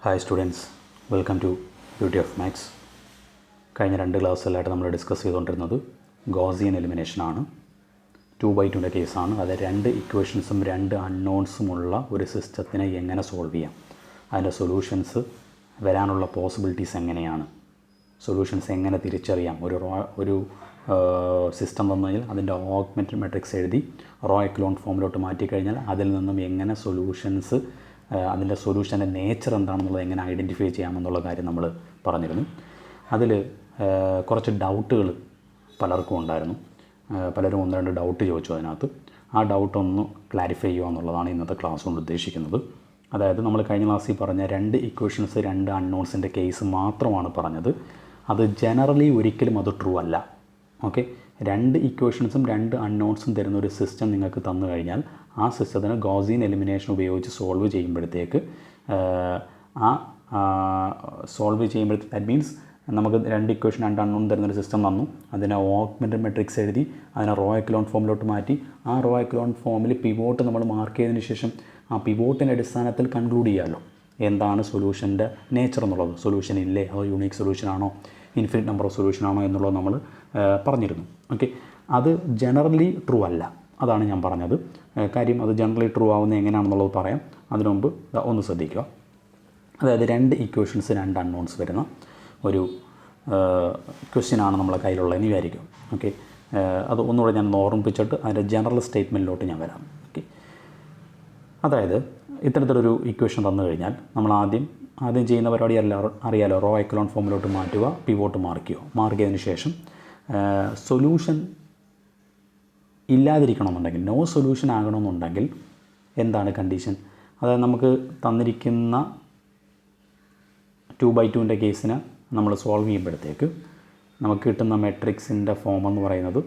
Hi students, welcome to beauty of maths. കഴിഞ്ഞ 2 ക്ലാസ്സിലായിട്ട് നമ്മൾ discuss ചെയ്തുകൊണ്ടിരുന്നത് ഗോസിയൻ എലിമിനേഷനാണ്. 2/2 കേസാണ്. അത് 2 ഇക്വേഷൻസും 2 അൺനോൺസുമുള്ള ഒരു സിസ്റ്റത്തിനെ എങ്ങനെ സോൾവ് ചെയ്യാം, അതിൻ്റെ സൊല്യൂഷൻസ് വരാനുള്ള പോസിബിലിറ്റീസ് എങ്ങനെയാണ്, സൊല്യൂഷൻസ് എങ്ങനെ തിരിച്ചറിയാം. ഒരു സിസ്റ്റം തന്നു കഴിഞ്ഞാൽ അതിൻ്റെ ഓഗ്മെൻറ്റഡ് മെട്രിക്സ് എഴുതി റോ എക്കലോൺ ഫോമിലോട്ട് മാറ്റിക്കഴിഞ്ഞാൽ അതിൽ നിന്നും എങ്ങനെ സൊല്യൂഷൻസ്, അതിൻ്റെ സൊല്യൂഷൻ്റെ നേച്ചർ എന്താണെന്നുള്ളത് എങ്ങനെ ഐഡൻറ്റിഫൈ ചെയ്യാമെന്നുള്ള കാര്യം നമ്മൾ പറഞ്ഞിരുന്നു. അതിൽ കുറച്ച് ഡൗട്ടുകൾ പലർക്കും ഉണ്ടായിരുന്നു. പലരും 1-2 ഡൗട്ട് ചോദിച്ചു. അതിനകത്ത് ആ ഡൗട്ടൊന്ന് ക്ലാരിഫൈ ചെയ്യുക എന്നുള്ളതാണ് ഇന്നത്തെ ക്ലാസ് കൊണ്ട് ഉദ്ദേശിക്കുന്നത്. അതായത് നമ്മൾ കഴിഞ്ഞ ക്ലാസ്സിൽ പറഞ്ഞ 2 ഇക്വേഷൻസ് 2 അൺനോൺസിൻ്റെ കേസ് മാത്രമാണ് പറഞ്ഞത്. അത് ജനറലി ഒരിക്കലും അത് ട്രൂ അല്ല. ഓക്കെ, 2 ഇക്വേഷൻസും 2 അൺനോൺസും തരുന്ന ഒരു സിസ്റ്റം നിങ്ങൾക്ക് തന്നു കഴിഞ്ഞാൽ ആ സിസ്റ്റത്തിന് ഗോസിയൻ എലിമിനേഷൻ ഉപയോഗിച്ച് സോൾവ് ചെയ്യുമ്പോഴത്തേക്ക് ദാറ്റ് മീൻസ് നമുക്ക് 2 ഇക്വേഷൻ 2 അൺനോൺ തരുന്നൊരു സിസ്റ്റം തന്നു, അതിനെ ഓഗ്മെൻറ്റഡ് മെട്രിക്സ് എഴുതി അതിനെ റോ എക്കലോൺ ഫോമിലോട്ട് മാറ്റി ആ റോ എക്കലോൺ ഫോമിൽ പിവോട്ട് നമ്മൾ മാർക്ക് ചെയ്തതിന് ശേഷം ആ പിവോട്ടിൻ്റെ അടിസ്ഥാനത്തിൽ കൺക്ലൂഡ് ചെയ്യാമല്ലോ എന്താണ് സൊല്യൂഷൻ്റെ നേച്ചർ എന്നുള്ളത്. സൊല്യൂഷൻ ഇല്ലേ, അതോ യൂണീക്ക് സൊല്യൂഷനാണോ, ഇൻഫിനിറ്റ് നമ്പർ ഓഫ് സൊല്യൂഷനാണോ എന്നുള്ളത് നമ്മൾ പറഞ്ഞിരുന്നു. ഓക്കെ, അത് ജനറലി ട്രൂ അല്ല, അതാണ് ഞാൻ പറഞ്ഞത്. കാര്യം അത് ജനറലി ട്രൂ ആവുന്നത് എങ്ങനെയാണെന്നുള്ളത് പറയാം. അതിനു മുമ്പ് ഒന്ന് ശ്രദ്ധിക്കുക. അതായത് 2 ഇക്വേഷൻസ് 2 അൺനോൺസ് വരുന്ന ഒരു ക്വസ്റ്റ്യനാണ് നമ്മളെ കയ്യിലുള്ളതെന്ന് വിചാരിക്കും. ഓക്കെ, അത് ഒന്നുകൂടെ ഞാൻ ഓർമ്മിപ്പിച്ചിട്ട് അതിൻ്റെ ജനറൽ സ്റ്റേറ്റ്മെൻറ്റിലോട്ട് ഞാൻ വരാം. ഓക്കെ, അതായത് ഇത്തരത്തിലൊരു ഇക്വേഷൻ തന്നു കഴിഞ്ഞാൽ നമ്മൾ ആദ്യം ചെയ്യുന്ന പരിപാടി അറിയാലോ, റോ എക്കലോൺ ഫോമിലോട്ട് മാറ്റുക, പിവോട്ട് മാർക്ക് ചെയ്തതിന് ശേഷം സൊല്യൂഷൻ ഇല്ലാതിരിക്കണമെന്നുണ്ടെങ്കിൽ, നോ സൊല്യൂഷൻ ആകണമെന്നുണ്ടെങ്കിൽ എന്താണ് കണ്ടീഷൻ? അതായത് നമുക്ക് തന്നിരിക്കുന്ന 2/2 കേസിന് നമ്മൾ സോൾവ് ചെയ്യുമ്പോഴത്തേക്ക് നമുക്ക് കിട്ടുന്ന മെട്രിക്സിൻ്റെ ഫോം എന്ന് പറയുന്നത്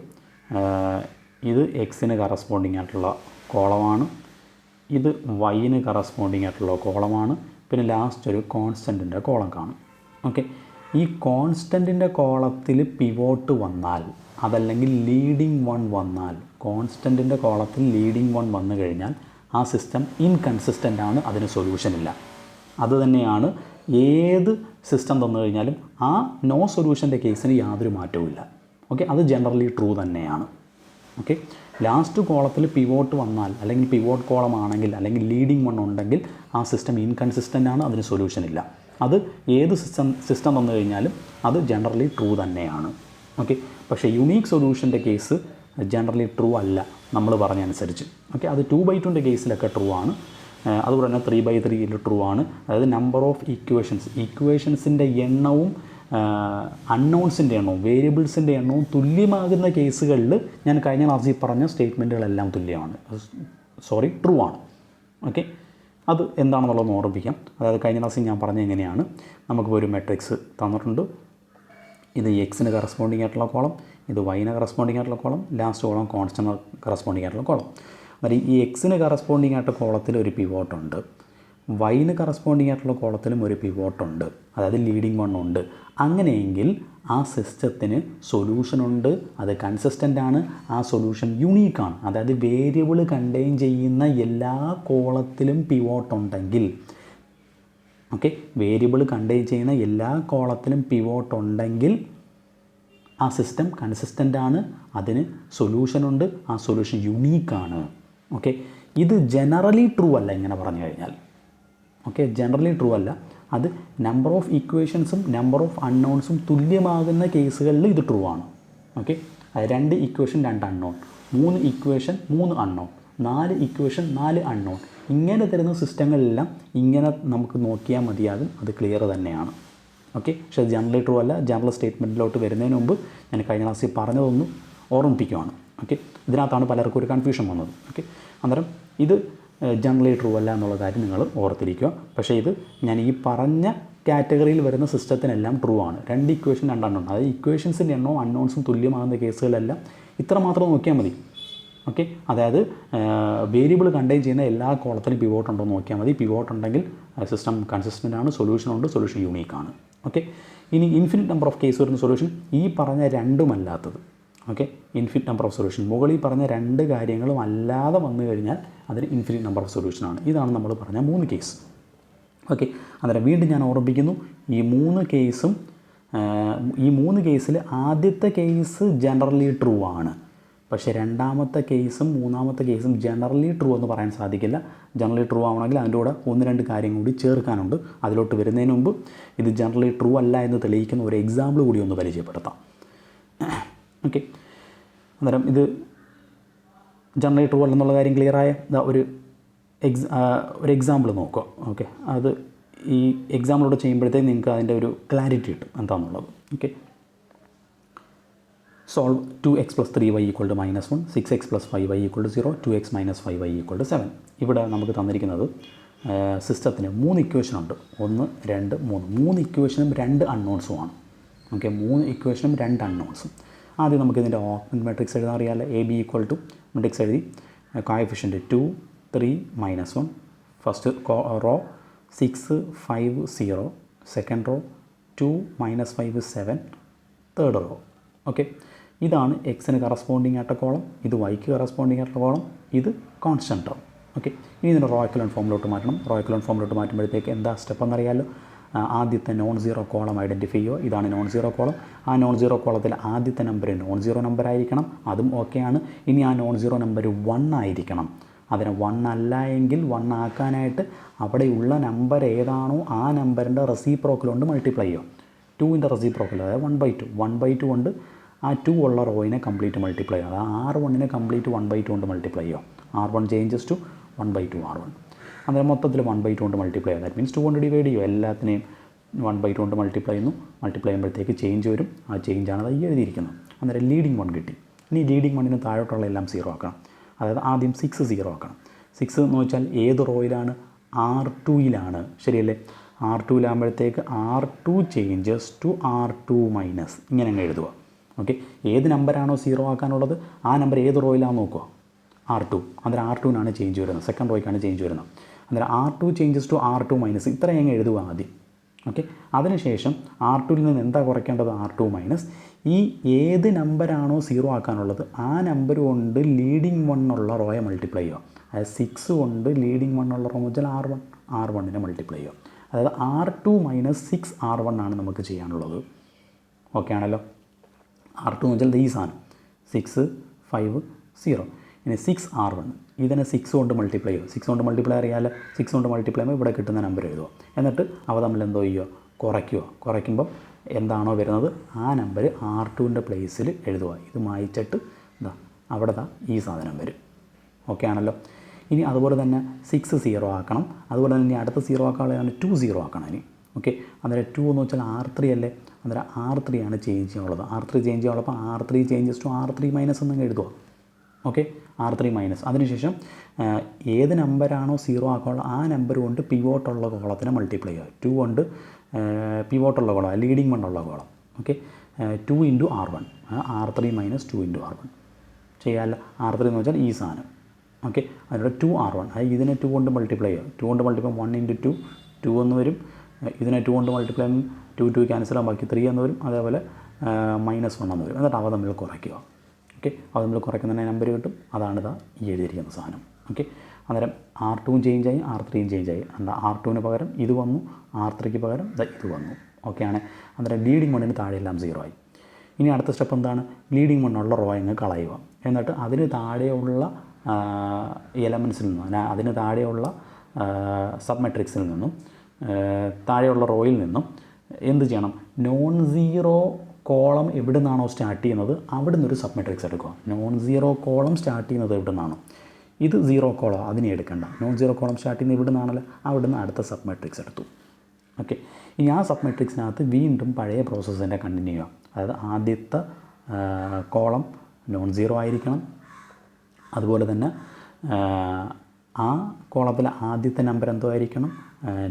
ഇത് എക്സിന് കറസ്പോണ്ടിങ് ആയിട്ടുള്ള കോളമാണ്, ഇത് വൈന് കറസ്പോണ്ടിങ് ആയിട്ടുള്ള കോളമാണ്, പിന്നെ ലാസ്റ്റ് ഒരു കോൺസ്റ്റൻറ്റിൻ്റെ കോളം കാണും. ഓക്കെ, ഈ കോൺസ്റ്റൻറ്റിൻ്റെ കോളത്തിൽ പിവോട്ട് വന്നാൽ, അതല്ലെങ്കിൽ ലീഡിങ് വൺ വന്നാൽ, കോൺസ്റ്റൻറ്റിൻ്റെ കോളത്തിൽ ലീഡിങ് വൺ വന്നു കഴിഞ്ഞാൽ ആ സിസ്റ്റം ഇൻകൺസിസ്റ്റൻ്റ് ആണ്, അതിന് സൊല്യൂഷൻ ഇല്ല. അതുതന്നെയാണ് ഏത് സിസ്റ്റം തന്നു കഴിഞ്ഞാലും ആ നോ സൊല്യൂഷൻ്റെ കേസിന് യാതൊരു മാറ്റവുമില്ല. ഓക്കെ, അത് ജനറലി ട്രൂ തന്നെയാണ്. ഓക്കെ, ലാസ്റ്റ് കോളത്തിൽ പിവോട്ട് വന്നാൽ, അല്ലെങ്കിൽ പിവോട്ട് കോളം ആണെങ്കിൽ, അല്ലെങ്കിൽ ലീഡിങ് വൺ ഉണ്ടെങ്കിൽ ആ സിസ്റ്റം ഇൻകൺസിസ്റ്റൻ്റ് ആണ്, അതിന് സൊല്യൂഷൻ ഇല്ല. അത് ഏത് സിസ്റ്റം തന്നു കഴിഞ്ഞാലും അത് ജനറലി ട്രൂ തന്നെയാണ്. ഓക്കെ, പക്ഷേ യുണീക്ക് സൊല്യൂഷൻ്റെ കേസ് ജനറലി ട്രൂ അല്ല നമ്മൾ പറഞ്ഞനുസരിച്ച്. ഓക്കെ, അത് 2/2 കേസിലൊക്കെ ട്രൂ ആണ്. അതുപോലെ തന്നെ 3/3 ട്രൂ ആണ്. അതായത് നമ്പർ ഓഫ് ഇക്വേഷൻസിൻ്റെ എണ്ണവും അൺനോൺസിൻ്റെ എണ്ണവും വേരിയബിൾസിൻ്റെ എണ്ണവും തുല്യമാകുന്ന കേസുകളിൽ ഞാൻ കഴിഞ്ഞ ക്ലാസ്സിൽ പറഞ്ഞ സ്റ്റേറ്റ്മെൻറ്റുകളെല്ലാം തുല്യമാണ്, ട്രൂ ആണ്. ഓക്കെ, അത് എന്താണെന്നുള്ളത് ഓർമ്മിപ്പിക്കാം. അതായത് കഴിഞ്ഞ ക്ലാസ്സിൽ ഞാൻ പറഞ്ഞ എങ്ങനെയാണ്, നമുക്കിപ്പോൾ ഒരു മെട്രിക്സ് തന്നിട്ടുണ്ട്. ഇത് എക്സിന് കറസ്പോണ്ടിങ് ആയിട്ടുള്ള കോളം, ഇത് വൈന് കറസ്പോണ്ടിങ് ആയിട്ടുള്ള column, last column constant corresponding ആയിട്ടുള്ള കോളം. അതായത് ഈ എക്സിന് കറസ്പോണ്ടിങ് ആയിട്ടുള്ള കോളത്തിൽ ഒരു പിവോട്ടുണ്ട്, വൈന് കറസ്പോണ്ടിങ് ആയിട്ടുള്ള കോളത്തിലും ഒരു പിവോട്ടുണ്ട്, അതായത് ലീഡിങ് വൺ ഉണ്ട്. അങ്ങനെയെങ്കിൽ ആ സിസ്റ്റത്തിന് സൊല്യൂഷനുണ്ട്, അത് കൺസിസ്റ്റൻ്റ് ആണ്, ആ സൊല്യൂഷൻ യുണീക്കാണ്. അതായത് വേരിയബിൾ കണ്ടെയ്ൻ ചെയ്യുന്ന എല്ലാ കോളത്തിലും പിവോട്ടുണ്ടെങ്കിൽ, ഓക്കെ, വേരിയബിൾ കണ്ടെയ്ൻ ചെയ്യുന്ന എല്ലാ കോളത്തിലും പിവോട്ടുണ്ടെങ്കിൽ ആ സിസ്റ്റം കൺസിസ്റ്റൻ്റ് ആണ്, അതിന് സൊല്യൂഷനുണ്ട്, ആ സൊല്യൂഷൻ യുണീക്കാണ്. ഓക്കെ, ഇത് ജനറലി ട്രൂ അല്ല ഇങ്ങനെ പറഞ്ഞു കഴിഞ്ഞാൽ. ഓക്കെ, ജനറലി ട്രൂ അല്ല. അത് നമ്പർ ഓഫ് ഇക്വേഷൻസും നമ്പർ ഓഫ് അൺനോൺസും തുല്യമാകുന്ന കേസുകളിൽ ഇത് ട്രൂ ആണ്. Okay, 2 equation 2 unknown, 3 equation 3 unknown, 4 equation 4 unknown, ഇങ്ങനെ തരുന്ന സിസ്റ്റങ്ങളെല്ലാം ഇങ്ങനെ നമുക്ക് നോക്കിയാൽ മതിയാകും, അത് ക്ലിയർ തന്നെയാണ്. ഓക്കെ, പക്ഷേ ജനറലി ട്രൂ അല്ല. ജനറൽ സ്റ്റേറ്റ്മെൻറ്റിലോട്ട് വരുന്നതിന് മുമ്പ് ഞാൻ കഴിഞ്ഞ ക്ലാസ്സിൽ പറഞ്ഞതൊന്ന് ഓർമ്മിപ്പിക്കുകയാണ്. ഓക്കെ, ഇതിനകത്താണ് പലർക്കും ഒരു കൺഫ്യൂഷൻ വന്നത്. ഓക്കെ, അന്നേരം ഇത് ജനറലി ട്രൂ അല്ല എന്നുള്ള കാര്യം നിങ്ങൾ ഓർത്തിരിക്കുക. പക്ഷേ ഇത് ഞാൻ ഈ പറഞ്ഞ കാറ്റഗറിയിൽ വരുന്ന സിസ്റ്റത്തിനെല്ലാം ട്രൂ ആണ്. 2 ഇക്വേഷൻ 2 അൺനോൺ, അതായത് ഇക്വേഷൻസിൻ്റെ എണ്ണവും അൺനോൺസും തുല്യമാകുന്ന കേസുകളെല്ലാം ഇത്ര മാത്രം നോക്കിയാൽ മതി. ഓക്കെ, അതായത് വേരിയബിൾ കണ്ടെയ്ൻ ചെയ്യുന്ന എല്ലാ കോളത്തിലും പിവോട്ട് ഉണ്ടോ എന്ന് നോക്കിയാൽ മതി. പിവോട്ട് ഉണ്ടെങ്കിൽ സിസ്റ്റം കൺസിസ്റ്റൻ്റ് ആണ്, സൊല്യൂഷനുണ്ട്, സൊല്യൂഷൻ യൂണീക്കാണ്. ഓക്കെ, ഇനി ഇൻഫിനിറ്റ് നമ്പർ ഓഫ് കേസ് വരുന്ന സൊല്യൂഷൻ ഈ പറഞ്ഞ രണ്ടുമല്ലാത്തത്. Okay, infinite number of solution, മുകളിൽ പറഞ്ഞ 2 കാര്യങ്ങളും അല്ലാതെ വന്നു കഴിഞ്ഞാൽ അതിന് ഇൻഫിനിറ്റ് നമ്പർ ഓഫ് സൊല്യൂഷനാണ്. ഇതാണ് നമ്മൾ പറഞ്ഞ 3 കേസ്. ഓക്കെ, അന്നേരം വീണ്ടും ഞാൻ ഓർമ്മിപ്പിക്കുന്നു, ഈ മൂന്ന് കേസിൽ ആദ്യത്തെ കേസ് ജനറലി ട്രൂ ആണ്. പക്ഷേ രണ്ടാമത്തെ കേസും മൂന്നാമത്തെ കേസും ജനറലി ട്രൂ എന്ന് പറയാൻ സാധിക്കില്ല. ജനറലി ട്രൂ ആവണമെങ്കിൽ അതിൻ്റെ കൂടെ 1-2 കാര്യം കൂടി ചേർക്കാനുണ്ട്. അതിലോട്ട് വരുന്നതിന് മുമ്പ് ഇത് ജനറലി ട്രൂ അല്ല എന്ന് തെളിയിക്കുന്ന ഒരു എക്സാമ്പിൾ കൂടി ഒന്ന് പരിചയപ്പെടുത്താം. ഓക്കെ, അന്നേരം ഇത് ജനറലി ട്രൂ അല്ലെന്നുള്ള കാര്യം ക്ലിയറായ ഒരു എക്സാമ്പിൾ നോക്കുക. ഓക്കെ, അത് ഈ എക്സാമ്പിളോട് ചെയ്യുമ്പോഴത്തേക്ക് നിങ്ങൾക്ക് അതിൻ്റെ ഒരു ക്ലാരിറ്റി കിട്ടും എന്താണെന്നുള്ളത്. Okay, solve 2x + 3y = -1, 6x + 5y = 0, 2x - 5y = 7. ഇവിടെ നമുക്ക് തന്നിരിക്കുന്നത് സിസ്റ്റത്തിന് 3 ഇക്വേഷനുണ്ട്. 1, 2, 3 ഇക്വേഷനും 2 അൺനോൺസുമാണ്. ഓക്കെ, 3 ഇക്വേഷനും 2 അൺനോൺസും. ആദ്യം നമുക്കിതിൻ്റെ ഓപ്പൺ മെട്രിക്സ് എഴുതാൻ അറിയാമല്ലോ. AB = മെട്രിക്സ് എഴുതി, coefficient 2, 3, -1, first row 6, 5, 0, second row 2, -5, 7, third row. Okay, ഇതാണ് എക്സിന് കറസ്പോണ്ടിങ് ആയിട്ട് കോളം, ഇത് വൈക്ക് കറസ്പോണ്ടിങ് ആയിട്ടുള്ള കോളം, ഇത് കോൺസ്റ്റൻറ്റ് ടേം. ഓക്കെ, ഇനി ഇതിൻ്റെ റോ എക്കലോൺ ഫോമിലോട്ട് മാറ്റണം. റോ എക്കലോൺ ഫോമിലോട്ട് മാറ്റുമ്പോഴത്തേക്ക് എന്താ സ്റ്റെപ്പ് എന്നറിയാമല്ലോ. ആദ്യത്തെ നോൺ സീറോ കോളം ഐഡൻറ്റിഫൈ ചെയ്യുക. ഇതാണ് നോൺ സീറോ കോളം. ആ നോൺ സീറോ കോളത്തിൽ ആദ്യത്തെ നമ്പർ നോൺ സീറോ നമ്പർ ആയിരിക്കണം, അതും ഓക്കെയാണ്. ഇനി ആ നോൺ സീറോ നമ്പർ 1 ആയിരിക്കണം. അതിനെ 1 അല്ല എങ്കിൽ 1 ആക്കാനായിട്ട് അവിടെയുള്ള നമ്പർ ഏതാണോ ആ നമ്പറിൻ്റെ റെസിപ്രോക്കൽ കൊണ്ട് മൾട്ടിപ്ലൈ ചെയ്യുക. 2ൻ്റെ റെസിപ്രോക്കൽ, അതായത് 1/2. 1/2 കൊണ്ട് ആ 2 ഉള്ള റോയിനെ കംപ്ലീറ്റ് മൾട്ടിപ്ലൈ ചെയ്യുക. അതായത് R1നെ കംപ്ലീറ്റ് 1/2 കൊണ്ട് മൾട്ടിപ്ലൈ ചെയ്യുക. R1 changes to 1/2 R1. അന്നേരം മൊത്തത്തിൽ 1/2 കൊണ്ട് മൾട്ടിപ്ലൈ ചെയ്യുക. ദാറ്റ് മീൻസ് 2 കൊണ്ട് ഡിവൈഡ് ചെയ്യുക. എല്ലാത്തിനെയും 1/2 കൊണ്ട് മൾട്ടിപ്ലൈ ചെയ്യുന്നു. മൾട്ടിപ്ലൈ ചെയ്യുമ്പോഴത്തേക്ക് ചേഞ്ച് വരും. ആ ചേഞ്ചാണ് അത് എഴുതിയിരിക്കുന്നത്. അന്നേരം ലീഡിങ് 1 കിട്ടി. ഇനി ലീഡിങ് 1ന് താഴോട്ടുള്ള എല്ലാം 0 ആക്കണം. അതായത് ആദ്യം 6 0 ആക്കണം. 6 എന്ന് വെച്ചാൽ ഏത് റോയിലാണ്? R2യിലാണ്. ശരിയല്ലേ? R2യിലാകുമ്പോഴത്തേക്ക് R2 changes to R2 minus, ഇങ്ങനെ അങ്ങ് എഴുതുക. ഓക്കെ, ഏത് നമ്പറാണോ 0 ആക്കാനുള്ളത് ആ നമ്പർ ഏത് റോയിലാണെന്ന് നോക്കുക. R2. അന്നേരം R2നാണ് ചേഞ്ച് വരുന്നത്, സെക്കൻഡ് റോയ്ക്കാണ് ചേഞ്ച് വരുന്നത്. അന്നേരം R2 changes to R2 minus, ഇത്രയും അങ്ങ് എഴുതുക ആദ്യം. ഓക്കെ, അതിനുശേഷം R2ൽ നിന്ന് എന്താ കുറയ്ക്കേണ്ടത്? R2 minus. ഈ ഏത് നമ്പറാണോ 0 ആക്കാനുള്ളത് ആ നമ്പർ കൊണ്ട് ലീഡിങ് 1 ഉള്ള റോയെ മൾട്ടിപ്ലൈ ചെയ്യുക. അതായത് 6 കൊണ്ട് ലീഡിങ് 1 ഉള്ള റോ എന്ന് വെച്ചാൽ R1നെ മൾട്ടിപ്ലൈ ചെയ്യുക. അതായത് R2 മൈനസ് 6 R1 ആണ് നമുക്ക് ചെയ്യാനുള്ളത്. ഓക്കെ ആണല്ലോ? R2 എന്ന് വെച്ചാൽ ഈ സാധനം 6, 5, 0. ഇനി 6 R1, ഇതിനെ 6 കൊണ്ട് മൾട്ടിപ്ലൈ ചെയ്യുക. 6 കൊണ്ട് മൾട്ടിപ്ലൈ അറിയാമല്ലോ. 6 കൊണ്ട് മൾട്ടിപ്ലൈ ചെയ്യുമ്പോൾ ഇവിടെ കിട്ടുന്ന നമ്പർ എഴുതുക. എന്നിട്ട് അവ തമ്മിൽ എന്തോ ചെയ്യുക? കുറയ്ക്കുക. കുറയ്ക്കുമ്പം എന്താണോ വരുന്നത് ആ നമ്പർ R2ൻ്റെ പ്ലേസിൽ എഴുതുക. ഇത് മായിച്ചിട്ട് അവിടെ ഈ സാധനം വരും. ഓക്കെ ആണല്ലോ? ഇനി അതുപോലെ തന്നെ 6 0 ആക്കണം. അതുപോലെ തന്നെ ഇനി അടുത്ത 0 ആക്കാനുള്ളതാണ് 2 0 ആക്കണം ഇനി. ഓക്കെ, അന്നേരം 2 എന്ന് വെച്ചാൽ R3 അല്ലേ? അന്നേരം R3 ആണ് ചേഞ്ച് ചെയ്യാനുള്ളത്. R3 ചേഞ്ച് ചെയ്യാനുള്ളപ്പോൾ R3 changes to R3 minus എന്നങ്ങ് എഴുതുക. Okay, R3 minus. അതിനുശേഷം ഏത് നമ്പറാണോ 0 ആക്കാനുള്ള ആ നമ്പർ കൊണ്ട് പിവോട്ടുള്ള കോളത്തിനെ മൾട്ടിപ്ലൈ ചെയ്യുക. 2 കൊണ്ട് പിവോട്ടുള്ള കോളം, ലീഡിങ് 1 ഉള്ള column. Okay, 2 into R1, R3 minus 2 into R1 ചെയ്യാമല്ലോ. R3 എന്ന് വെച്ചാൽ ഈ സാധനം. ഓക്കെ, അതിലൂടെ 2 R1, അതായത് ഇതിനെ 2 കൊണ്ട് മൾട്ടിപ്ലൈ ചെയ്യുക. 2 കൊണ്ട് മൾട്ടിപ്ലൈ 1 ഇൻറ്റു 2, 2 എന്ന് വരും. ഇതിനെ 2 കൊണ്ട് മൾട്ടിപ്ലൈ 2 ക്യാൻസൽ ആകും, ബാക്കി 3 എന്ന് വരും. അതേപോലെ -1 എന്ന് വരും. എന്നിട്ട് അവ തമ്മിൽ കുറയ്ക്കുക. ഓക്കെ, അവ തമ്മിൽ കുറയ്ക്കുന്ന നമ്പർ കിട്ടും. അതാണ് ഈ എഴുതിയിരിക്കുന്ന സാധനം. ഓക്കെ, അന്നേരം R2 ചേഞ്ചായി, R3 ചേഞ്ചായി. R2ന് പകരം ഇത് വന്നു, R3ക്ക് പകരം ഇത് വന്നു. ഓക്കെ ആണ്. അന്നേരം ലീഡിങ് 1ന് താഴെയെല്ലാം 0 ആയി. ഇനി അടുത്ത സ്റ്റെപ്പ് എന്താണ്? ലീഡിങ് 1 ഉള്ള റോ അങ്ങ് കളയുക. എന്നിട്ട് അതിന് താഴെയുള്ള എലമെൻസിൽ നിന്നും, അതിന് താഴെയുള്ള സബ് മെട്രിക്സിൽ നിന്നും, താഴെയുള്ള റോയിൽ നിന്നും എന്ത് ചെയ്യണം? നോൺ സീറോ കോളം എവിടെ നിന്നാണോ സ്റ്റാർട്ട് ചെയ്യുന്നത് അവിടെ നിന്നൊരു സബ് മെട്രിക്സ് എടുക്കുക. നോൺ സീറോ കോളം സ്റ്റാർട്ട് ചെയ്യുന്നത് എവിടെ നിന്നാണോ, ഇത് 0 കോളം, അതിനെ എടുക്കണ്ട. നോൺ സീറോ കോളം സ്റ്റാർട്ട് ചെയ്യുന്നത് ഇവിടെ നിന്നാണല്ലോ, അവിടെ നിന്ന് അടുത്ത സബ് മെട്രിക്സ് എടുത്തു. ഓക്കെ, ഇനി ആ സബ് മെട്രിക്സിനകത്ത് വീണ്ടും പഴയ പ്രോസസ്സിൻ്റെ കണ്ടിന്യൂ ചെയ്യുക. അതായത് ആദ്യത്തെ കോളം നോൺ സീറോ ആയിരിക്കണം. അതുപോലെ തന്നെ ആ കോളത്തിലെ ആദ്യത്തെ നമ്പർ എന്തോ ആയിരിക്കണം?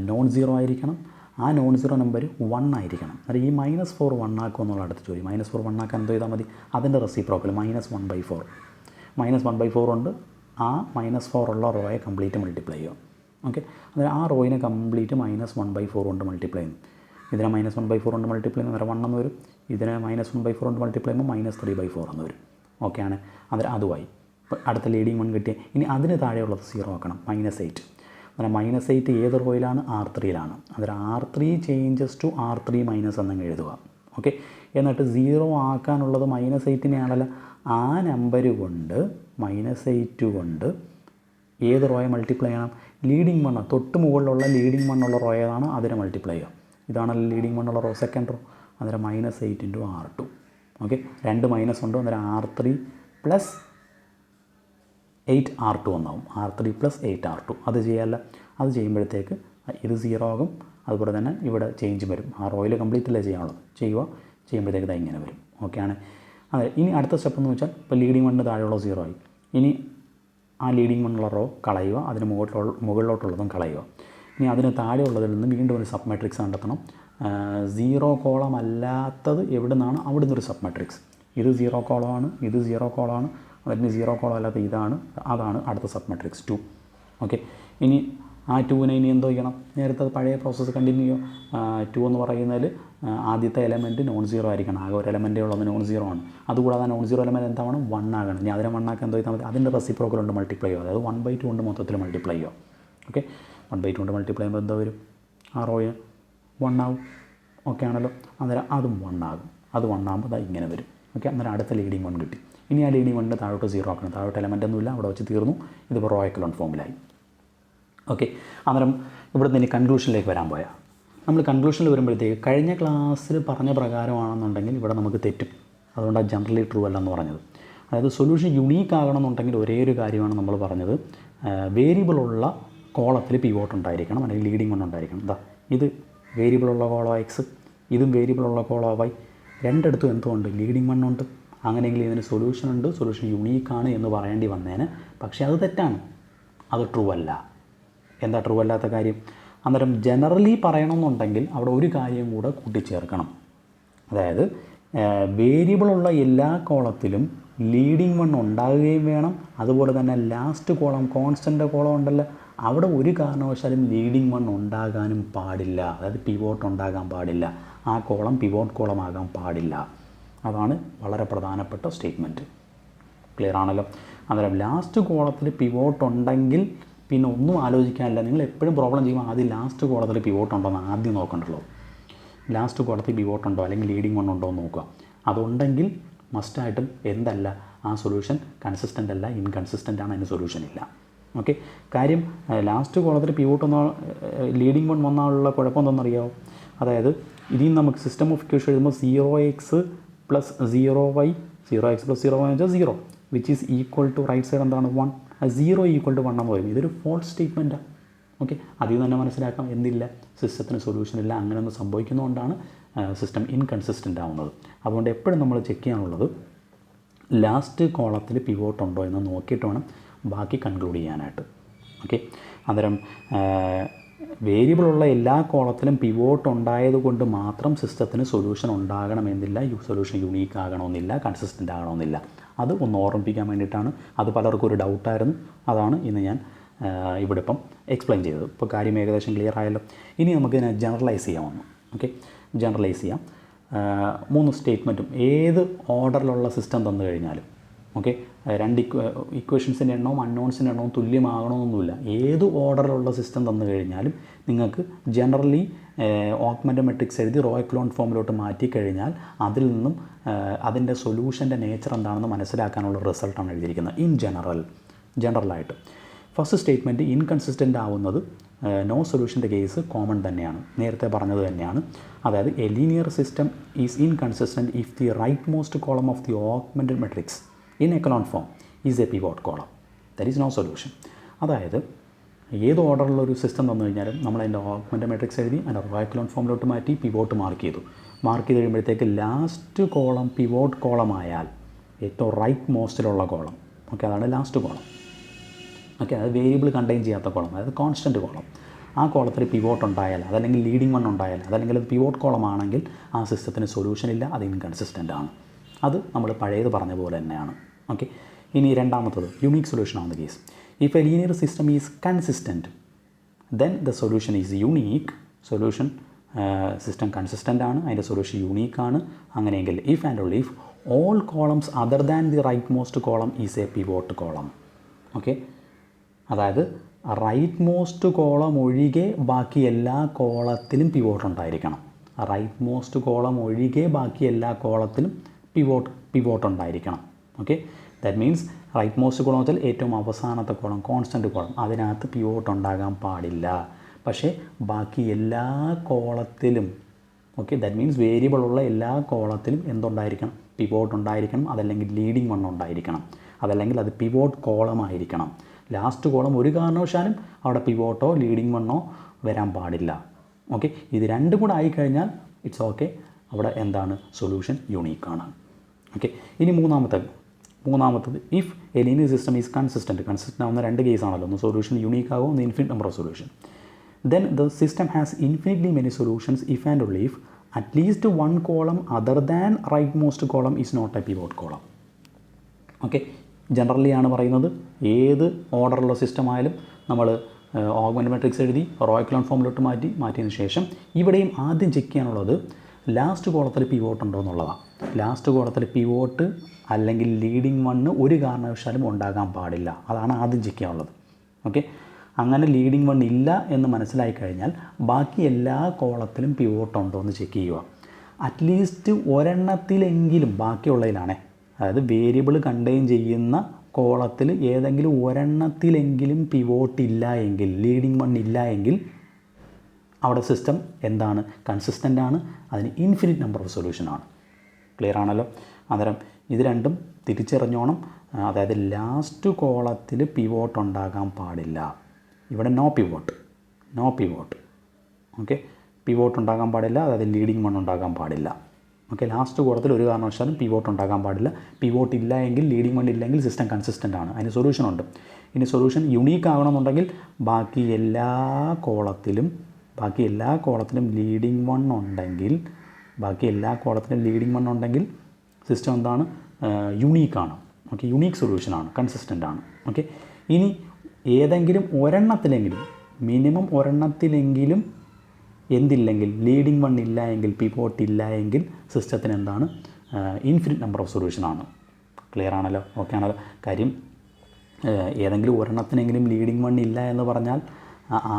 നോൺ സീറോ ആയിരിക്കണം. ആ നോൺ സീറോ നമ്പർ 1 ആയിരിക്കണം. അതായത് ഈ -4 1 ആക്കുക എന്നുള്ള അടുത്ത ചോദ്യം. -4 1 ആക്കാൻ എന്തോ ചെയ്താൽ മതി? അതിൻ്റെ റെസിപ്രോക്കൽ -1/4. -1/4 കൊണ്ട് ആ -4 ഉള്ള റോയെ കംപ്ലീറ്റ് മൾട്ടിപ്ലൈ ചെയ്യുക. ഓക്കെ, അതായത് ആ റോയിനെ കംപ്ലീറ്റ് -1/4 കൊണ്ട് മൾട്ടിപ്ലൈ ചെയ്യുന്നു. ഇതിനെ -1/4 കൊണ്ട് മൾട്ടിപ്ലൈ ചെയ്യുന്ന 1 എന്ന് വരും. ഇതിനെ -1/4 കൊണ്ട് മൾട്ടിപ്ലൈ ചെയ്യുമ്പോൾ -3/4 എന്ന് വരും. ഓക്കെ ആണ്. അന്നേരം അതുമായി അടുത്ത ലീഡിങ് 1 കിട്ടിയ. ഇനി അതിന് താഴെയുള്ളത് 0 ആക്കണം. -8. അന്നേരം -8 ഏത് റോയിലാണ്? R3യിലാണ്. അന്നേരം R3 changes to R3 minus എന്നങ്ങ് എഴുതുക. ഓക്കെ, എന്നിട്ട് 0 ആക്കാനുള്ളത് -8നെയാണല്ലോ. ആ നമ്പർ കൊണ്ട് -8 കൊണ്ട് ഏത് റോയെ മൾട്ടിപ്ലൈ ചെയ്യണം? ലീഡിങ് വണ്ണ്, തൊട്ട് മുകളിലുള്ള ലീഡിങ് വണ്ണുള്ള റോ ഏതാണ് അതിനെ മൾട്ടിപ്ലൈ ചെയ്യുക. ഇതാണല്ലോ ലീഡിങ് വണ്ണുള്ള റോ, സെക്കൻഡ് റോ. അന്നേരം -8 ഇൻറ്റു R2. ഓക്കെ, 2 മൈനസ് ഉണ്ട്. അന്നേരം R3 പ്ലസ് 8R2 എന്നാവും. R3 plus 8R2. അത് ചെയ്യാമല്ല. അത് ചെയ്യുമ്പോഴത്തേക്ക് ഇത് 0 ആകും. അതുപോലെ തന്നെ ഇവിടെ ചേഞ്ച് വരും. ആ റോയിൽ കംപ്ലീറ്റ് അല്ലേ ചെയ്യാനുള്ളത്. ചെയ്യുമ്പോഴത്തേക്ക് ഇത് ഇങ്ങനെ വരും. ഓക്കെ ആണ്. അതെ, ഇനി അടുത്ത സ്റ്റെപ്പ് എന്ന് വെച്ചാൽ ഇപ്പോൾ ലീഡിങ് വണ്ണിന് താഴെയുള്ള 0 ആയി. ഇനി ആ ലീഡിങ് വണ്ണുള്ള റോ കളയുക, അതിന് മുകളിലോട്ടുള്ളതും കളയുക. ഇനി അതിന് താഴെയുള്ളതിൽ നിന്ന് വീണ്ടും ഒരു സബ് മാട്രിക്സ് കണ്ടെത്തണം. 0 കോളം അല്ലാത്തത് എവിടെ നിന്നാണ്? അവിടെ നിന്നൊരു സബ് മാട്രിക്സ്. ഇത് 0 കോളമാണ്, ഇത് 0 കോളമാണ്. അതിന് 0 കോളം അല്ലാത്ത അതാണ് അടുത്ത സബ് മാട്രിക്സ് 2. ഓക്കെ, ഇനി ആ 2നെ ഇനി എന്തോ ചെയ്യണം? നേരത്തെ പഴയ പ്രോസസ്സ് കണ്ടിന്യൂ ചെയ്യുക. 2 എന്ന് പറയുന്നതിൽ ആദ്യത്തെ എലമെൻറ്റ് നോൺ സീറോ ആയിരിക്കണം. ആകെ ഒരു എലമെൻറ്റേ ഉള്ളത് നോൺ സീറോ ആണ്. അതുകൂടാതെ നോൺ സീറോ എലമെൻറ്റ് എന്താവണം? 1 ആകണം. ഇനി അതിനെ 1 ആക്കാൻ എന്തോ ചെയ്താൽ മതി? അതിൻ്റെ റെസിപ്രോക്കൽ കൊണ്ട് മൾട്ടിപ്ലൈ ചെയ്യുക. അതായത് 1/2 കൊണ്ട് മൊത്തത്തിൽ മൾട്ടിപ്ലൈ ചെയ്യുക. ഓക്കെ, 1/2 കൊണ്ട് മൾട്ടിപ്ലൈ ചെയ്യുമ്പോൾ എന്തോ വരും? ആ റോയെ 1 ആവും. ഓക്കെ ആണല്ലോ. അന്നേരം അതും 1 ആകും. അത് 1 ആകുമ്പോൾ അത് ഇങ്ങനെ വരും. ഓക്കെ, അന്നേരം അടുത്ത ലീഡിങ് വൺ കിട്ടി. ഇനി ആ ലീഡിങ് വണ്ണിൻ്റെ താഴോട്ട് 0 ആക്കണം. താഴോട്ട് എലമെൻ്റ് ഒന്നുമില്ല, അവിടെ വെച്ച് തീർന്നു. ഇതിപ്പോൾ റോ എക്കലോൺ ഫോമിലായി. ഓക്കെ, അന്നേരം ഇവിടെ നിന്ന് ഇനി കൺക്ലൂഷനിലേക്ക് വരാൻ പോയാൽ നമ്മൾ കൺക്ലൂഷനിൽ വരുമ്പോഴത്തേക്ക് കഴിഞ്ഞ ക്ലാസ്സിൽ പറഞ്ഞ പ്രകാരമാണെന്നുണ്ടെങ്കിൽ ഇവിടെ നമുക്ക് തെറ്റും. അതുകൊണ്ടാണ് ജനറലി ട്രൂ അല്ലെന്ന് പറഞ്ഞത്. അതായത് സൊല്യൂഷൻ യുണീക്ക് ആകണമെന്നുണ്ടെങ്കിൽ ഒരേ ഒരു കാര്യമാണ് നമ്മൾ പറഞ്ഞത്. വേരിയബിളുള്ള കോളത്തിൽ പിവോട്ട് ഉണ്ടായിരിക്കണം, അല്ലെങ്കിൽ ലീഡിങ് വൺ ഉണ്ടായിരിക്കണം. എന്താ ഇത് വേരിയബിളുള്ള കോളോ എക്സ്, ഇതും വേരിയബിളുള്ള കോളോ വൈ. രണ്ടിടത്തും എന്തുകൊണ്ട്? ലീഡിങ് വൺ ഉണ്ട്. അങ്ങനെയെങ്കിൽ ഇതിന് സൊല്യൂഷൻ ഉണ്ട്, സൊല്യൂഷൻ യുണീക്കാണ് എന്ന് പറയേണ്ടി വന്നേന്. പക്ഷേ അത് തെറ്റാണ്, അത് ട്രൂ അല്ല. എന്താ ട്രൂ അല്ലാത്ത കാര്യം? അന്നേരം ജനറലി പറയണമെന്നുണ്ടെങ്കിൽ അവിടെ ഒരു കാര്യം കൂടെ കൂട്ടിച്ചേർക്കണം. അതായത് വേരിയബിളുള്ള എല്ലാ കോളത്തിലും ലീഡിങ് വൺ ഉണ്ടാകുകയും വേണം. അതുപോലെ തന്നെ ലാസ്റ്റ് കോളം, കോൺസ്റ്റൻ്റ് കോളം ഉണ്ടല്ലോ, അവിടെ ഒരു കാരണവശാലും ലീഡിങ് വൺ ഉണ്ടാകാനും പാടില്ല. അതായത് പിവോട്ട് ഉണ്ടാകാൻ പാടില്ല. ആ കോളം പിവോട്ട് കോളമാകാൻ പാടില്ല. അതാണ് വളരെ പ്രധാനപ്പെട്ട സ്റ്റേറ്റ്മെൻറ്റ്. ക്ലിയർ ആണല്ലോ. അന്നേരം ലാസ്റ്റ് കോളത്തിൽ പിവോട്ട് ഉണ്ടെങ്കിൽ പിന്നെ ഒന്നും ആലോചിക്കാനില്ല. നിങ്ങൾ എപ്പോഴും പ്രോബ്ലം ചെയ്യുമ്പോൾ ആദ്യം ലാസ്റ്റ് കോളത്തിൽ പിവോട്ട് ഉണ്ടോ എന്ന് ആദ്യം നോക്കണ്ടല്ലോ. ലാസ്റ്റ് കോളത്തിൽ പിവോട്ട് ഉണ്ടോ അല്ലെങ്കിൽ ലീഡിങ് വൺ ഉണ്ടോ എന്ന് നോക്കുക. അതുണ്ടെങ്കിൽ മസ്റ്റായിട്ടും എന്തല്ല, ആ സൊല്യൂഷൻ കൺസിസ്റ്റൻ്റ് അല്ല, ഇൻകൺസിസ്റ്റൻ്റ് ആണ്, അതിന് സൊല്യൂഷൻ ഇല്ല. ഓക്കെ, കാര്യം ലാസ്റ്റ് കോളത്തിൽ പിവോട്ട് ലീഡിങ് വൺ വന്നാലുള്ള കുഴപ്പം എന്താണെന്നറിയാമോ? അതായത് ഇതിൽ നിന്ന് നമുക്ക് സിസ്റ്റം ഓഫ് ഇക്വേഷൻ എഴുതുമ്പോൾ 0x plus 0y, 0x plus 0y എന്ന് വെച്ചാൽ 0, which is equal to right side എന്താണ് 1. 0 ഈക്വൽ ടു 1 എന്ന് പറയും. ഇതൊരു ഫോൾസ് സ്റ്റേറ്റ്മെൻറ്റാണ്. ഓക്കെ, അതിൽ നിന്ന് തന്നെ മനസ്സിലാക്കാം എന്തില്ല, സിസ്റ്റത്തിന് സൊല്യൂഷൻ ഇല്ല. അങ്ങനെയൊന്നും സംഭവിക്കുന്നതുകൊണ്ടാണ് സിസ്റ്റം ഇൻകൺസിസ്റ്റൻ്റ് ആവുന്നത്. അതുകൊണ്ട് എപ്പോഴും നമ്മൾ ചെക്ക് ചെയ്യാനുള്ളത് ലാസ്റ്റ് കോളത്തിൽ പിവോട്ട് ഉണ്ടോ എന്ന് നോക്കിയിട്ട് വേണം ബാക്കി കൺക്ലൂഡ് ചെയ്യാനായിട്ട്. ഓക്കെ, അന്നേരം വേരിയബിളുള്ള എല്ലാ കോളത്തിലും പിവോട്ട് ഉണ്ടായതുകൊണ്ട് മാത്രം സിസ്റ്റത്തിന് സൊല്യൂഷൻ ഉണ്ടാകണമെന്നില്ല, സൊല്യൂഷൻ യുണീക്ക് ആകണമെന്നില്ല, കൺസിസ്റ്റൻ്റ് ആകണമെന്നില്ല. അത് ഒന്ന് ഓർമ്മിപ്പിക്കാൻ വേണ്ടിയിട്ടാണ്. അത് പലർക്കും ഒരു ഡൗട്ടായിരുന്നു. അതാണ് ഇന്ന് ഞാൻ ഇവിടെ ഇപ്പം എക്സ്പ്ലെയിൻ ചെയ്തത്. ഇപ്പോൾ കാര്യം ഏകദേശം ക്ലിയർ ആയല്ലോ. ഇനി നമുക്കിതിനെ ജനറലൈസ് ചെയ്യാമെന്ന്. ഓക്കെ, ജനറലൈസ് ചെയ്യാം. 3 സ്റ്റേറ്റ്മെൻറ്റും ഏത് ഓർഡറിലുള്ള സിസ്റ്റം തന്നു കഴിഞ്ഞാലും, ഓക്കെ, 2 ഇക്വേഷൻസിൻ്റെ എണ്ണവും അൺനോൺസിൻ്റെ എണ്ണവും തുല്യമാകണമെന്നൊന്നുമില്ല. ഏത് ഓർഡറിലുള്ള സിസ്റ്റം തന്നു കഴിഞ്ഞാലും നിങ്ങൾക്ക് ജനറലി ഓഗ്മെൻറ്റഡ് മെട്രിക്സ് എഴുതി റോ എക്കലോൺ ഫോമിലോട്ട് മാറ്റിക്കഴിഞ്ഞാൽ അതിൽ നിന്നും അതിൻ്റെ സൊല്യൂഷൻ്റെ നേച്ചർ എന്താണെന്ന് മനസ്സിലാക്കാനുള്ള റിസൾട്ടാണ് എഴുതിയിരിക്കുന്നത്. ഇൻ ജനറലായിട്ട് ഫസ്റ്റ് സ്റ്റേറ്റ്മെൻറ്റ് ഇൻകൺസിസ്റ്റൻ്റ് ആവുന്നത് നോ സൊല്യൂഷൻ്റെ കേസ് കോമൺ തന്നെയാണ്, നേരത്തെ പറഞ്ഞത് തന്നെയാണ്. അതായത് a linear system is inconsistent if the right most column of the augmented matrix in echelon form is a pivot column, that is no solution. അതായത് ഏത് ഓർഡറിലൊരു system തന്നു കഴിഞ്ഞാലും നമ്മൾ അതിൻ്റെ ഓഗ്മെൻറ്റഡ് മെട്രിക്സ് എഴുതി അതിൻ്റെ റോ എക്കലോൺ ഫോമിലോട്ട് മാറ്റി പിവോട്ട് മാർക്ക് ചെയ്ത് കഴിയുമ്പോഴത്തേക്ക് ലാസ്റ്റ് കോളം പിവോട്ട് കോളമായാൽ ഏറ്റവും റൈറ്റ് മോസ്റ്റിലുള്ള കോളം, ഓക്കെ, അതാണ് ലാസ്റ്റ് കോളം. ഓക്കെ, അത് വേരിയബിൾ കണ്ടെയ്ൻ ചെയ്യാത്ത കോളം, അതായത് കോൺസ്റ്റൻറ്റ് കോളം. ആ കോളത്തിൽ പിവോട്ട് ഉണ്ടായാൽ, അതല്ലെങ്കിൽ ലീഡിങ് വൺ ഉണ്ടായാൽ, അതല്ലെങ്കിൽ അത് പിവോട്ട് കോളമാണെങ്കിൽ ആ സിസ്റ്റത്തിന് സൊല്യൂഷൻ ഇല്ല, അത് ഇൻകൺസിസ്റ്റൻ്റ് ആണ്. അത് നമ്മൾ പഴയത് പറഞ്ഞ പോലെ തന്നെയാണ്. ഓക്കെ, ഇനി രണ്ടാമത്തത് യുണീക്ക് സൊല്യൂഷൻ ആണ് case. If a linear system is consistent then the solution is unique. Solution system consistent ആണ്, അതിൻ്റെ സൊല്യൂഷൻ യുണീക്കാണ്. അങ്ങനെയെങ്കിൽ if and only if all columns other than the right most column is a pivot column. Okay, അതായത് right most column ഒഴികെ ബാക്കി എല്ലാ കോളത്തിലും pivot ഉണ്ടായിരിക്കണം. റൈറ്റ് മോസ്റ്റ് കോളം ഒഴികെ ബാക്കി എല്ലാ കോളത്തിലും പിവോട്ട് ഉണ്ടായിരിക്കണം. Okay, that means right most column വെച്ചാൽ ഏറ്റവും അവസാനത്തെ കോളം, കോൺസ്റ്റൻറ്റ് കോളം, അതിനകത്ത് പിവോട്ട് ഉണ്ടാകാൻ പാടില്ല. പക്ഷേ ബാക്കി എല്ലാ കോളത്തിലും, ഓക്കെ, ദാറ്റ് മീൻസ് വേരിയബിൾ ഉള്ള എല്ലാ കോളത്തിലും എന്തുണ്ടായിരിക്കണം? പിവോട്ട് ഉണ്ടായിരിക്കണം. അതല്ലെങ്കിൽ ലീഡിങ് വൺ ഉണ്ടായിരിക്കണം. അതല്ലെങ്കിൽ അത് പിവോട്ട് കോളമായിരിക്കണം. ലാസ്റ്റ് കോളം ഒരു കാരണവശാലും അവിടെ പിവോട്ടോ ലീഡിങ് വണ്ണോ വരാൻ പാടില്ല. ഓക്കെ, ഇത് രണ്ടും കൂടെ ആയിക്കഴിഞ്ഞാൽ ഇറ്റ്സ് ഓക്കെ, അവിടെ എന്താണ്? സൊല്യൂഷൻ യുണീക്കാണ്. ഓക്കെ, ഇനി മൂന്നാമത്തത് if a linear system is consistent ആവുന്ന രണ്ട് കേസാണല്ലോ. ഒന്ന് സൊല്യൂഷൻ യുണീക്ക് ആകും, ഒന്ന് infinite number of solution. Then the system has infinitely many solutions if and only if at least one column other than right most column is not a pivot column. Okay, generally ആണ് പറയുന്നത്. ഏത് ഓർഡറുള്ള system ആയാലും നമ്മൾ augment matrix എഴുതി row echelon ഫോമിലോട്ട് മാറ്റിയതിന് ശേഷം ഇവിടെയും ആദ്യം ചെക്ക് ചെയ്യാനുള്ളത് ലാസ്റ്റ് കോളത്തിൽ പിവോട്ട് ഉണ്ടോ എന്നുള്ളതാണ്. ലാസ്റ്റ് കോളത്തിൽ പിവോട്ട് അല്ലെങ്കിൽ ലീഡിങ് വണ്ണ് ഒരു കാരണവശാലും ഉണ്ടാകാൻ പാടില്ല. അതാണ് ആദ്യം ചെക്ക് ചെയ്യാനുള്ളത്. ഓക്കെ, അങ്ങനെ ലീഡിങ് വൺ ഇല്ല എന്ന് മനസ്സിലായി കഴിഞ്ഞാൽ ബാക്കി എല്ലാ കോളത്തിലും പിവോട്ട് ഉണ്ടോ എന്ന് ചെക്ക് ചെയ്യുക. അറ്റ്ലീസ്റ്റ് ഒരെണ്ണത്തിലെങ്കിലും, ബാക്കിയുള്ളതിലാണേ, അതായത് വേരിയബിൾ കണ്ടെയ്ൻ ചെയ്യുന്ന കോളത്തിൽ ഏതെങ്കിലും ഒരെണ്ണത്തിലെങ്കിലും പിവോട്ട് ഇല്ല എങ്കിൽ, ലീഡിങ് വൺ ഇല്ല എങ്കിൽ അവിടെ സിസ്റ്റം എന്താണ്? കൺസിസ്റ്റൻ്റ് ആണ്. അതിന് ഇൻഫിനിറ്റ് നമ്പർ ഓഫ് സൊല്യൂഷനാണ്. ക്ലിയർ ആണല്ലോ? അന്നേരം ഇത് രണ്ടും തിരിച്ചറിഞ്ഞോണം. അതായത് ലാസ്റ്റ് കോളത്തിൽ പിവോട്ട് ഉണ്ടാകാൻ പാടില്ല. ഇവിടെ നോ പിവോട്ട്. ഓക്കെ, പിവോട്ട് ഉണ്ടാകാൻ പാടില്ല. അതായത് ലീഡിങ് വൺ ഉണ്ടാകാൻ പാടില്ല. ഓക്കെ, ലാസ്റ്റ് കോളത്തിൽ ഒരു കാരണവശാലും പിവോട്ട് ഉണ്ടാകാൻ പാടില്ല. പിവോട്ട് ഇല്ല എങ്കിൽ, ലീഡിങ് വൺ ഇല്ലെങ്കിൽ സിസ്റ്റം കൺസിസ്റ്റൻ്റ് ആണ്. അതിന് സൊല്യൂഷനുണ്ട്. ഇനി സൊല്യൂഷൻ യുണീക്ക് ആകണമെന്നുണ്ടെങ്കിൽ ബാക്കി എല്ലാ കോളത്തിലും ലീഡിങ് വൺ ഉണ്ടെങ്കിൽ സിസ്റ്റം എന്താണ്? യുണീക്കാണ്. ഓക്കെ, യുണീക്ക് സൊല്യൂഷനാണ്, കൺസിസ്റ്റൻ്റ് ആണ്. ഓക്കെ, ഇനി ഏതെങ്കിലും ഒരെണ്ണത്തിലെങ്കിലും, മിനിമം ഒരെണ്ണത്തിലെങ്കിലും എന്തില്ലെങ്കിൽ, ലീഡിങ് വൺ ഇല്ല എങ്കിൽ, പിവോട്ട് ഇല്ല എങ്കിൽ സിസ്റ്റത്തിന് എന്താണ്? ഇൻഫിനിറ്റ് നമ്പർ ഓഫ് സൊല്യൂഷനാണ്. ക്ലിയർ ആണല്ലോ? ഓക്കെ ആണല്ലോ? കാര്യം ഏതെങ്കിലും ഒരെണ്ണത്തിനെങ്കിലും ലീഡിങ് വൺ ഇല്ല എന്ന് പറഞ്ഞാൽ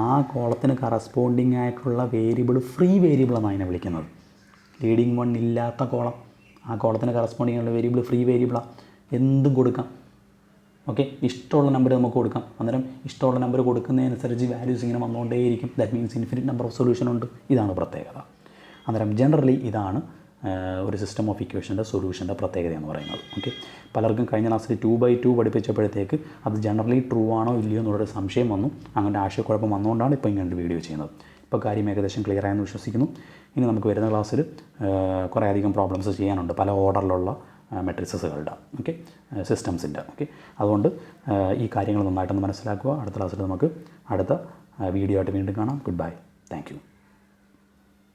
ആ കോളത്തിന് കറസ്പോണ്ടിങ് ആയിട്ടുള്ള വേരിയബിൾ ഫ്രീ വേരിയബിൾ എന്നാണ് അതിനെ വിളിക്കുന്നത്. ലീഡിങ് വൺ ഇല്ലാത്ത കോളം, ആ കോളത്തിന് കറസ്പോണ്ടിങ് ആയിട്ടുള്ള വേരിയബിൾ ഫ്രീ വേരിയബിളാണ്. എന്തും കൊടുക്കാം. ഓക്കെ, ഇഷ്ടമുള്ള നമ്പർ നമുക്ക് കൊടുക്കാം. അന്നേരം ഇഷ്ടമുള്ള നമ്പർ കൊടുക്കുന്നതിനനുസരിച്ച് വാല്യൂസ് ഇങ്ങനെ വന്നുകൊണ്ടേയിരിക്കും. That means infinite number of solution ഉണ്ട്. ഇതാണ് പ്രത്യേകത. അന്നേരം ജനറലി ഇതാണ് ഒരു സിസ്റ്റം ഓഫ് ഇക്വേഷൻ്റെ സൊല്യൂഷൻ്റെ പ്രത്യേകത എന്ന് പറയുന്നത്. ഓക്കെ, പലർക്കും കഴിഞ്ഞ ക്ലാസ്സിൽ 2x2 പഠിപ്പിച്ചപ്പോഴത്തേക്ക് അത് ജനറലി ട്രൂ ആണോ ഇല്ലയോ എന്നുള്ളൊരു സംശയം വന്നു. അങ്ങനെ ആശയക്കുഴപ്പം വന്നുകൊണ്ടാണ് ഇപ്പോൾ ഇങ്ങനെ വീഡിയോ ചെയ്യുന്നത്. ഇപ്പോൾ കാര്യം ഏകദേശം ക്ലിയർ ആയെന്ന് വിശ്വസിക്കുന്നു. ഇനി നമുക്ക് വരുന്ന ക്ലാസ്സിൽ കുറേ അധികം പ്രോബ്ലംസ് ചെയ്യാനുണ്ട്, പല ഓർഡറിലുള്ള മെട്രിക്സുകളുടെ, ഓക്കെ, സിസ്റ്റംസിൻ്റെ. ഓക്കെ, അതുകൊണ്ട് ഈ കാര്യങ്ങൾ നന്നായിട്ടൊന്ന് മനസ്സിലാക്കുക. അടുത്ത ക്ലാസ്സിൽ നമുക്ക് അടുത്ത വീഡിയോ ആയിട്ട് വീണ്ടും കാണാം. Good bye. Thank you.